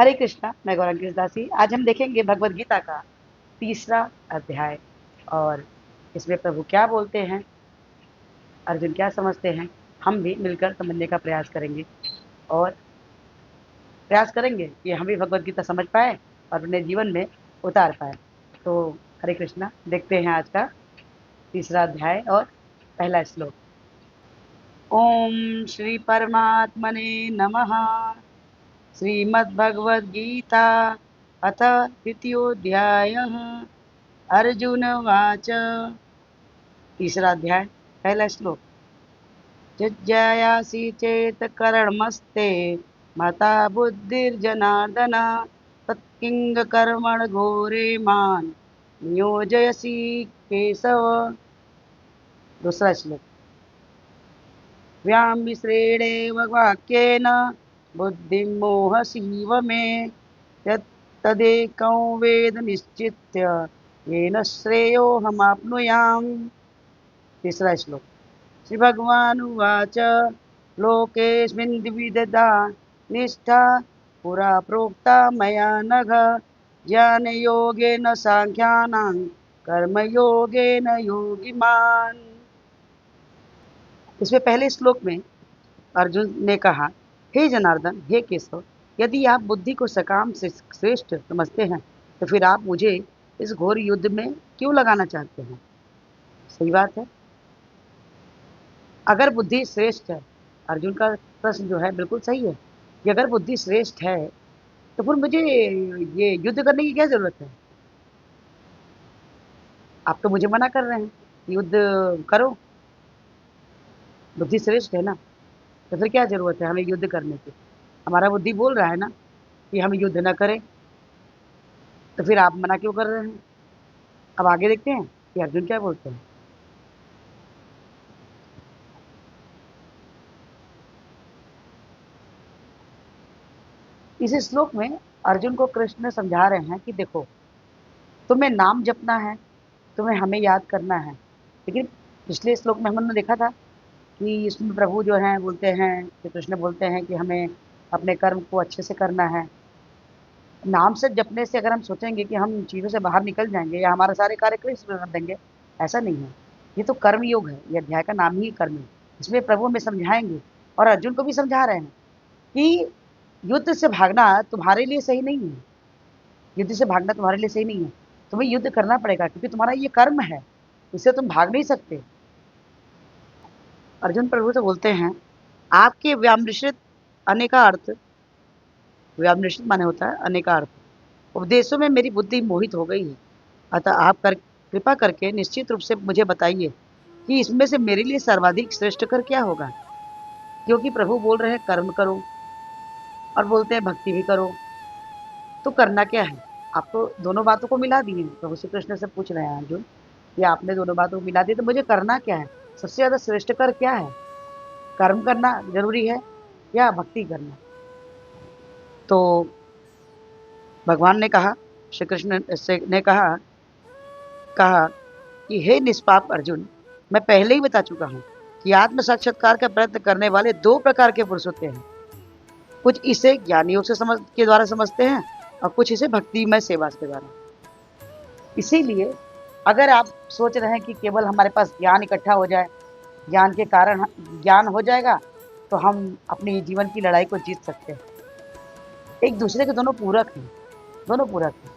हरे कृष्णा, मैं गौरांगी दासी। आज हम देखेंगे भगवद गीता का तीसरा अध्याय। और इसमें प्रभु क्या बोलते हैं, अर्जुन क्या समझते हैं, हम भी मिलकर समझने का प्रयास करेंगे। और प्रयास करेंगे कि हम भी भगवद गीता समझ पाए और अपने जीवन में उतार पाए। तो हरे कृष्णा, देखते हैं आज का तीसरा अध्याय और पहला श्लोक। ओम श्री परमात्मने नमः। श्रीमद्भगवद्गीता अथ द्वितीयोऽध्यायः। अर्जुन उवाच। तीसरा अध्याय, पहला श्लोक। जिज्ञायासि चेत् कर्मस्ते मता बुद्धिर्जनार्दन, तत्किं कर्मण घोरे मान् नियोजयसि केशव। दूसरा श्लोक। व्यामिश्रेणेव वाक्येन बुद्धिं मोहसीव मे, यत्तदेकं वेद निश्चित्य येन श्रेयोऽहमाप्नुयाम्। तीसरा श्लोक। श्री भगवानुवाच। लोकेऽस्मिन् द्विविधा निष्ठा पुरा प्रोक्ता मया नघ, ज्ञानयोगेन साङ्ख्यानां कर्मयोगेन योगिमान्। इसमें पहले श्लोक में अर्जुन ने कहा, हे जनार्दन, हे केशव, यदि आप बुद्धि को सकाम से श्रेष्ठ समझते हैं तो फिर आप मुझे इस घोर युद्ध में क्यों लगाना चाहते हैं। सही बात है, अगर बुद्धि श्रेष्ठ है, अर्जुन का प्रश्न जो है बिल्कुल सही है कि अगर बुद्धि श्रेष्ठ है तो फिर मुझे ये युद्ध करने की क्या जरूरत है। आप तो मुझे मना कर रहे हैं, युद्ध करो, बुद्धि श्रेष्ठ है ना, तो फिर क्या जरूरत है हमें युद्ध करने की। हमारा बुद्धि बोल रहा है ना कि हम युद्ध ना करें, तो फिर आप मना क्यों कर रहे हैं। अब आगे देखते हैं कि अर्जुन क्या बोलते हैं। इस श्लोक में अर्जुन को कृष्ण समझा रहे हैं कि देखो, तुम्हें नाम जपना है, तुम्हें हमें याद करना है। लेकिन पिछले श्लोक में हमने देखा था कि इसमें प्रभु जो हैं बोलते हैं कि कृष्ण बोलते हैं कि हमें अपने कर्म को अच्छे से करना है। नाम से जपने से अगर हम सोचेंगे कि हम चीज़ों से बाहर निकल जाएंगे या हमारे सारे कार्य कृष्ण कर देंगे, ऐसा नहीं है। ये तो कर्म योग है, ये अध्याय का नाम ही कर्म है। इसमें प्रभु हमें समझाएंगे और अर्जुन को भी समझा रहे हैं कि युद्ध से भागना तुम्हारे लिए सही नहीं है। युद्ध से भागना तुम्हारे लिए सही नहीं है, तुम्हें युद्ध करना पड़ेगा क्योंकि तुम्हारा ये कर्म है, इससे तुम भाग नहीं सकते। अर्जुन प्रभु से बोलते हैं, आपके व्यामृषित अनेकार्थ, व्यामृषित माने होता है अनेकार्थ उपदेशों में मेरी बुद्धि मोहित हो गई है। अतः आप कृपा करके निश्चित रूप से मुझे बताइए कि इसमें से मेरे लिए सर्वाधिक श्रेष्ठ कर क्या होगा। क्योंकि प्रभु बोल रहे हैं कर्म करो और बोलते हैं भक्ति भी करो, तो करना क्या है। आप तो दोनों बातों को मिला दिए। प्रभु श्री कृष्ण से पूछ रहे हैं अर्जुन कि आपने दोनों बातों को मिला दी, तो मुझे करना क्या है, सबसे ज्यादा श्रेष्ठ कर क्या है। कर्म करना जरूरी है या भक्ति करना। तो भगवान ने कहा, श्री कृष्ण से ने कहा कहा कि हे निष्पाप अर्जुन, मैं पहले ही बता चुका हूँ कि आत्म साक्षात्कार का प्रयत्न करने वाले दो प्रकार के पुरुष होते हैं। कुछ इसे ज्ञान योग से समझ के द्वारा समझते हैं और कुछ इसे भक्तिमय सेवा के द्वारा। इसीलिए अगर आप सोच रहे हैं कि केवल हमारे पास ज्ञान इकट्ठा हो जाए, ज्ञान के कारण ज्ञान हो जाएगा तो हम अपनी जीवन की लड़ाई को जीत सकते हैं, एक दूसरे के दोनों पूरक हैं, दोनों पूरक हैं।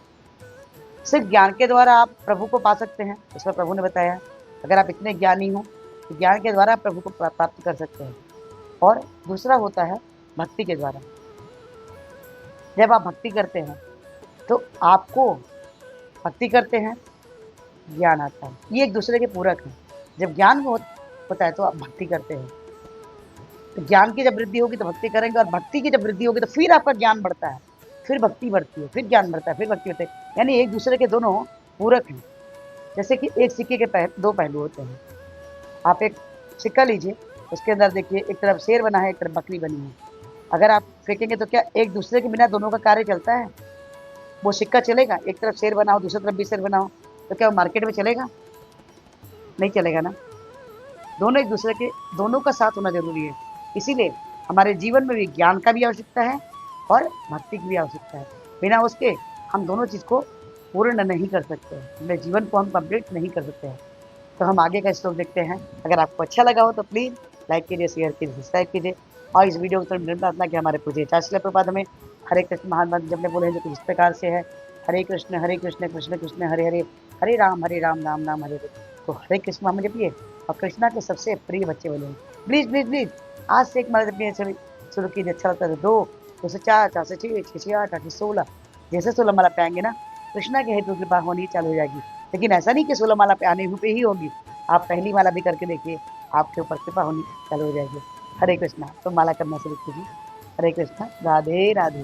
सिर्फ ज्ञान के द्वारा आप प्रभु को पा सकते हैं, इसमें प्रभु ने बताया अगर आप इतने ज्ञानी हो तो ज्ञान के द्वारा प्रभु को प्राप्त कर सकते हैं। और दूसरा होता है भक्ति के द्वारा। जब आप भक्ति करते हैं तो आपको भक्ति करते हैं, ज्ञान आता है, ये एक दूसरे के पूरक हैं। जब ज्ञान होता है तो आप भक्ति करते हैं, तो ज्ञान की जब वृद्धि होगी तो भक्ति करेंगे, और भक्ति की जब वृद्धि होगी तो फिर आपका ज्ञान बढ़ता है, फिर भक्ति बढ़ती है, फिर ज्ञान बढ़ता है, फिर भक्ति होती है। यानी एक दूसरे के दोनों पूरक हैं। जैसे कि एक सिक्के के दो पहलू होते हैं। आप एक सिक्का लीजिए, उसके अंदर देखिए एक तरफ शेर बना है, एक तरफ बकरी बनी है। अगर आप फेंकेंगे तो क्या एक दूसरे के बिना दोनों का कार्य चलता है। वो सिक्का चलेगा, एक तरफ शेर बनाओ दूसरी तरफ भी शेर बनाओ, तो क्या वो मार्केट में चलेगा, नहीं चलेगा ना। दोनों एक दूसरे के, दोनों का साथ होना जरूरी है। इसीलिए हमारे जीवन में भी ज्ञान का भी आवश्यकता है और भक्ति की भी आवश्यकता है। बिना उसके हम दोनों चीज़ को पूर्ण नहीं कर सकते हैं, अपने जीवन को हम कंप्लीट नहीं कर सकते हैं। तो हम आगे का श्लोक देखते हैं। अगर आपको अच्छा लगा हो तो प्लीज़ लाइक कीजिए, शेयर कीजिए, सब्सक्राइब कीजिए और इस वीडियो को थोड़ी प्रार्थना कि हमारे पूज्य आचार्य श्रील प्रभुपाद हमें हरे कृष्ण महान मंत्र जपने बोले हैं जो कुछ इस प्रकार से है, हरे कृष्ण कृष्ण कृष्ण हरे हरे, हरे राम राम हरे हरे। तो हरे कृष्ण हम जपिए और कृष्णा के सबसे प्रिय बच्चे बने। प्लीज़ प्लीज़ प्लीज़ आज से एक मंत्र जपने शुरू कीजिए। अच्छा लगता है तो 2 से 4, 4 से 6, 6 से 8, 8 से 16, जैसे 16 माला पे आएंगे ना कृष्णा के हेतु कृपा होनी चालू हो जाएगी। लेकिन ऐसा नहीं कि 16 माला पे आने पे ही होगी, आप पहली माला भी करके देखिए, आपके ऊपर कृपा होनी चालू हो जाएगी। हरे कृष्णा। तो माला करना शुरू कीजिए। हरे कृष्णा, राधे राधे।